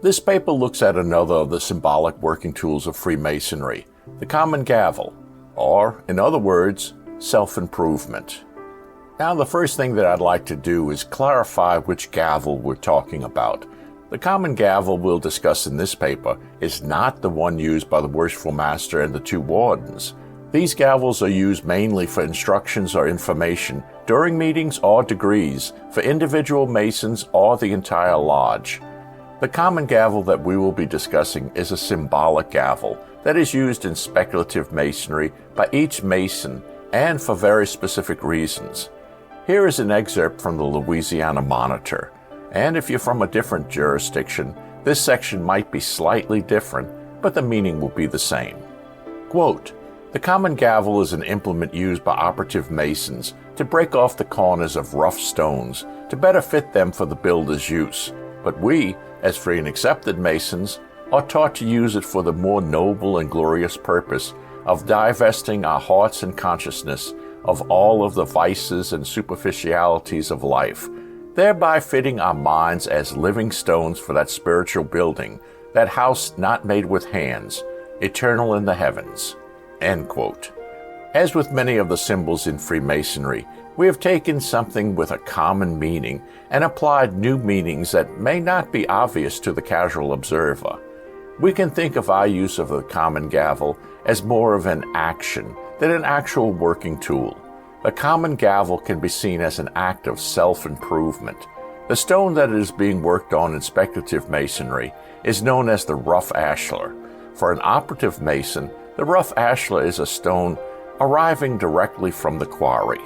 This paper looks at another of the symbolic working tools of Freemasonry, the common gavel, or, in other words, self-improvement. Now, the first thing that I'd like to do is clarify which gavel we're talking about. The common gavel we'll discuss in this paper is not the one used by the worshipful master and the two wardens. These gavels are used mainly for instructions or information during meetings or degrees for individual Masons or the entire lodge. The common gavel that we will be discussing is a symbolic gavel that is used in speculative Masonry by each Mason and for very specific reasons. Here is an excerpt from the Louisiana Monitor, and if you're from a different jurisdiction, this section might be slightly different, but the meaning will be the same. Quote, "The common gavel is an implement used by operative Masons to break off the corners of rough stones to better fit them for the builder's use, but we, as free and accepted Masons, are taught to use it for the more noble and glorious purpose of divesting our hearts and consciousness of all of the vices and superficialities of life, thereby fitting our minds as living stones for that spiritual building, that house not made with hands, eternal in the heavens." End quote. As with many of the symbols in Freemasonry, we have taken something with a common meaning and applied new meanings that may not be obvious to the casual observer. We can think of our use of the common gavel as more of an action than an actual working tool. The common gavel can be seen as an act of self-improvement. The stone that is being worked on in speculative Masonry is known as the rough ashlar. For an operative Mason, the rough ashlar is a stone arriving directly from the quarry.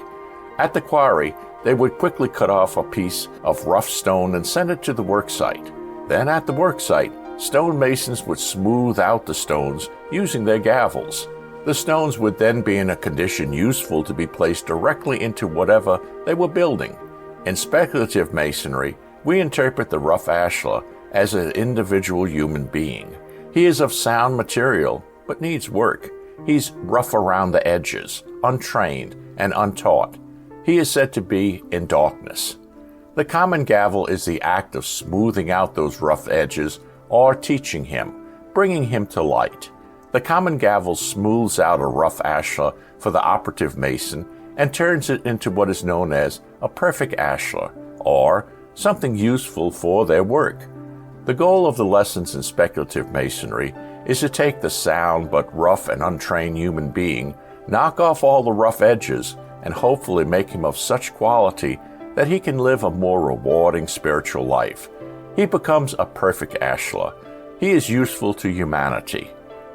At the quarry, they would quickly cut off a piece of rough stone and send it to the worksite. Then at the worksite, stonemasons would smooth out the stones using their gavels. The stones would then be in a condition useful to be placed directly into whatever they were building. In speculative Masonry, we interpret the rough ashlar as an individual human being. He is of sound material, but needs work. He's rough around the edges, untrained, and untaught. He is said to be in darkness. The common gavel is the act of smoothing out those rough edges or teaching him, bringing him to light. The common gavel smooths out a rough ashlar for the operative Mason and turns it into what is known as a perfect ashlar, or something useful for their work. The goal of the lessons in speculative Masonry is to take the sound but rough and untrained human being, knock off all the rough edges, and hopefully make him of such quality that he can live a more rewarding spiritual life. He becomes a perfect ashlar. He is useful to humanity.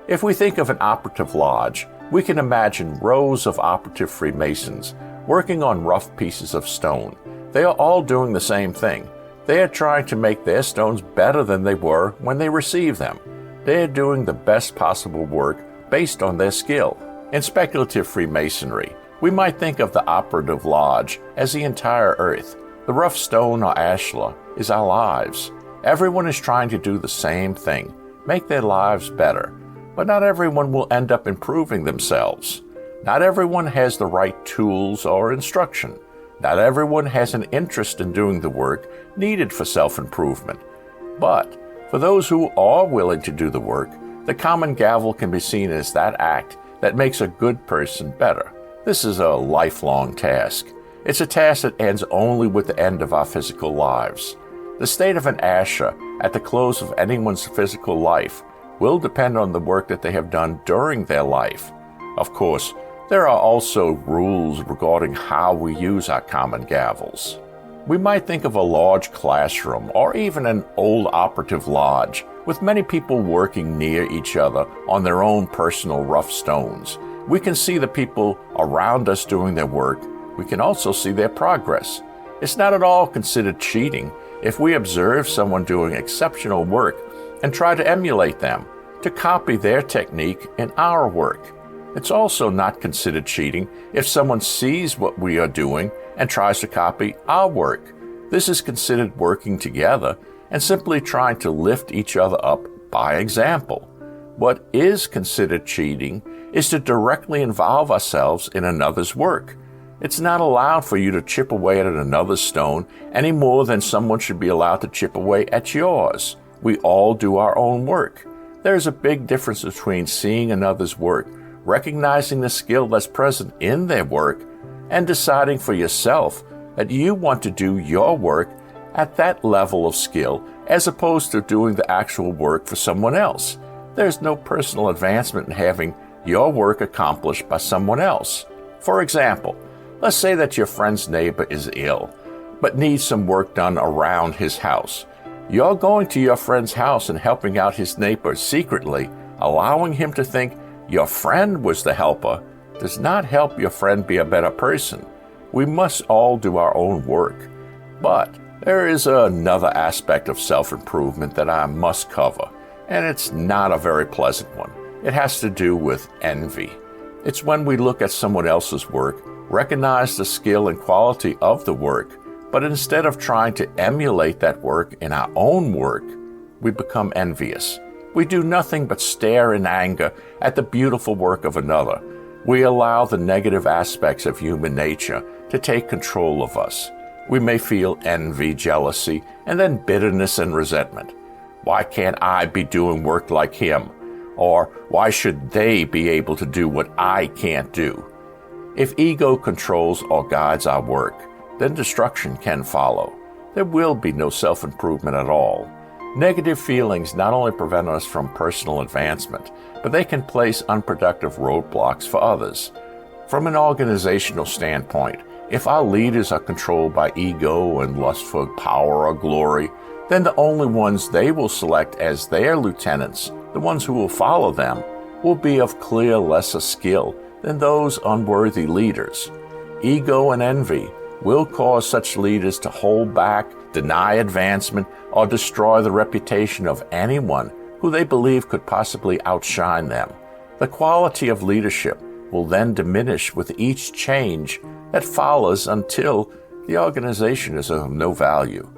If we think of an operative lodge, we can imagine rows of operative Freemasons working on rough pieces of stone. They are all doing the same thing. They are trying to make their stones better than they were when they received them. They are doing the best possible work based on their skill. In speculative Freemasonry, we might think of the operative lodge as the entire earth. The rough stone or ashlar is our lives. Everyone is trying to do the same thing, make their lives better. But not everyone will end up improving themselves. Not everyone has the right tools or instruction. Not everyone has an interest in doing the work needed for self-improvement. But for those who are willing to do the work, the common gavel can be seen as that act that makes a good person better. This is a lifelong task. It's a task that ends only with the end of our physical lives. The state of an ashlar at the close of anyone's physical life will depend on the work that they have done during their life. Of course, there are also rules regarding how we use our common gavels. We might think of a large classroom or even an old operative lodge with many people working near each other on their own personal rough stones. We can see the people around us doing their work. We can also see their progress. It's not at all considered cheating if we observe someone doing exceptional work and try to emulate them, to copy their technique in our work. It's also not considered cheating if someone sees what we are doing and tries to copy our work. This is considered working together and simply trying to lift each other up by example. What is considered cheating is to directly involve ourselves in another's work. It's not allowed for you to chip away at another's stone any more than someone should be allowed to chip away at yours. We all do our own work. There's a big difference between seeing another's work, recognizing the skill that's present in their work, and deciding for yourself that you want to do your work at that level of skill as opposed to doing the actual work for someone else. There's no personal advancement in having your work accomplished by someone else. For example, let's say that your friend's neighbor is ill, but needs some work done around his house. You're going to your friend's house and helping out his neighbor secretly, allowing him to think your friend was the helper, does not help your friend be a better person. We must all do our own work. But there is another aspect of self-improvement that I must cover, and it's not a very pleasant one. It has to do with envy. It's when we look at someone else's work, recognize the skill and quality of the work, but instead of trying to emulate that work in our own work, we become envious. We do nothing but stare in anger at the beautiful work of another. We allow the negative aspects of human nature to take control of us. We may feel envy, jealousy, and then bitterness and resentment. Why can't I be doing work like him? Or why should they be able to do what I can't do? If ego controls or guides our work, then destruction can follow. There will be no self-improvement at all. Negative feelings not only prevent us from personal advancement, but they can place unproductive roadblocks for others. From an organizational standpoint, if our leaders are controlled by ego and lust for power or glory, then the only ones they will select as their lieutenants, the ones who will follow them, will be of clear lesser skill than those unworthy leaders. Ego and envy will cause such leaders to hold back, deny advancement, or destroy the reputation of anyone who they believe could possibly outshine them. The quality of leadership will then diminish with each change that follows until the organization is of no value.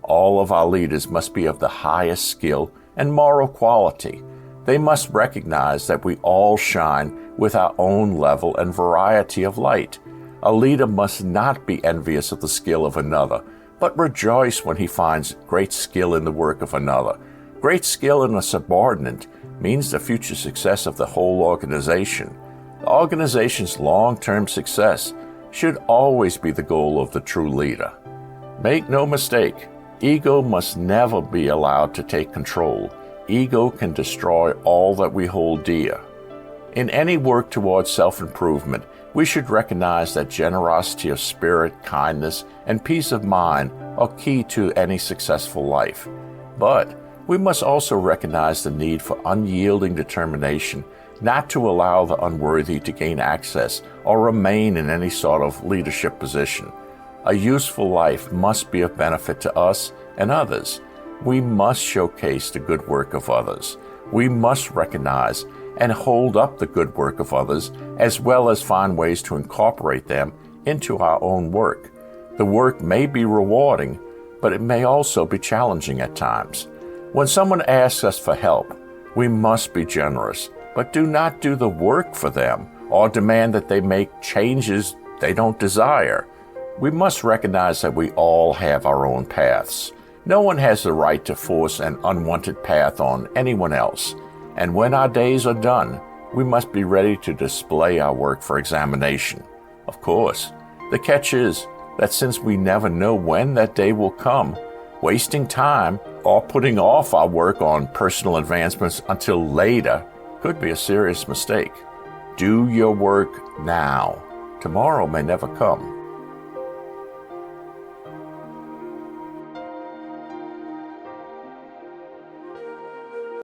All of our leaders must be of the highest skill and moral quality. They must recognize that we all shine with our own level and variety of light. A leader must not be envious of the skill of another, but rejoice when he finds great skill in the work of another. Great skill in a subordinate means the future success of the whole organization. The organization's long-term success should always be the goal of the true leader. Make no mistake, ego must never be allowed to take control. Ego can destroy all that we hold dear. In any work towards self-improvement, we should recognize that generosity of spirit, kindness, and peace of mind are key to any successful life. But we must also recognize the need for unyielding determination not to allow the unworthy to gain access or remain in any sort of leadership position. A useful life must be of benefit to us and others. We must showcase the good work of others. We must recognize and hold up the good work of others, as well as find ways to incorporate them into our own work. The work may be rewarding, but it may also be challenging at times. When someone asks us for help, we must be generous, but do not do the work for them or demand that they make changes they don't desire. We must recognize that we all have our own paths. No one has the right to force an unwanted path on anyone else. And when our days are done, we must be ready to display our work for examination. Of course, the catch is that since we never know when that day will come, wasting time or putting off our work on personal advancements until later could be a serious mistake. Do your work now. Tomorrow may never come.